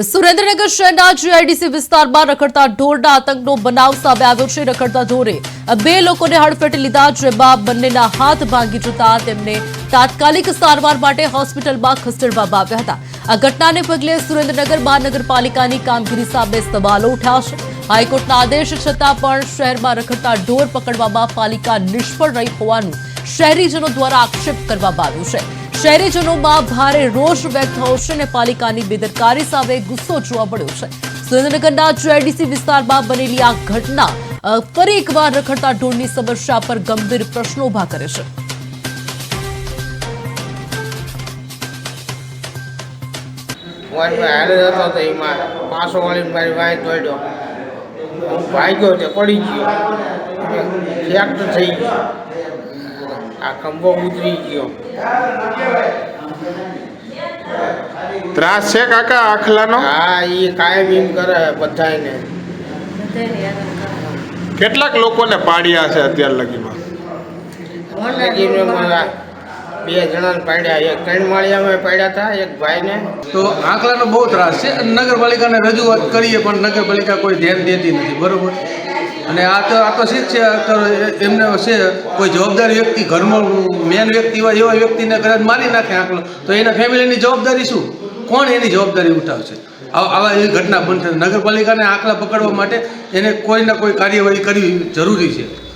સુરેન્દ્રનગર શહેરના જીઆઈડીસી વિસ્તારમાં રખડતા ઢોરના આતંકનો બનાવ સામે આવ્યો છે। રખડતા ઢોરે બે લોકોને હડફેટે લીધા, જેમાં બંનેના હાથ ભાંગી જતા તેમને તાત્કાલિક સારવાર માટે હોસ્પિટલમાં ખસેડવામાં આવ્યા હતા। આ ઘટનાને પગલે સુરેન્દ્રનગર મહાનગરપાલિકાની કામગીરી સામે સવાલો ઉઠ્યા છે। હાઈકોર્ટના આદેશ છતાં પણ શહેરમાં રખડતા ઢોર પકડવામાં પાલિકા નિષ્ફળ રહી હોવાનું શહેરીજનો દ્વારા આક્ષેપ કરવામાં આવ્યો છે। શહેરીજનોમાં ભારે રોષ વ્યક્ત થયો છે અને પાલિકાની બેદરકારી સામે ગુસ્સો જોવા મળ્યો છે। સુરેન્દ્રનગરના જીઆઈડીસી વિસ્તારમાં બનેલી આ ઘટના ફરી એકવાર રખડતા ઢોરની સમસ્યા પર ગંભીર પ્રશ્નો ઉભા કરે છે। આ ખંભો ઉતરી ગયો। ત્રાસ છે કાકા આખલાનો? હા, એ કાયમ એમ કરે બધાને। કેટલાક લોકોને પાડ્યા છે અત્યાર લગીમાં? બે જણાને પાડ્યા, એક 3 માળિયામાં પાડ્યા હતા, એક ભાઈને। તો આંકડાનો બહુ ત્રાસ છે। નગરપાલિકાને રજૂઆત કરીએ પણ નગરપાલિકા કોઈ ધ્યાન દેતી નથી, બરોબર। અને આ તો શીખ છે, એમને છે કોઈ જવાબદારી વ્યક્તિ, ઘરમાં મેન વ્યક્તિ હોય એવા વ્યક્તિને કદાચ મારી નાખે આંકલો, તો એના ફેમિલીની જવાબદારી શું? કોણ એની જવાબદારી ઉઠાવશે? આવા એવી ઘટના બનશે। નગરપાલિકાને આંકડા પકડવા માટે એને કોઈ ના કોઈ કાર્યવાહી કરવી જરૂરી છે।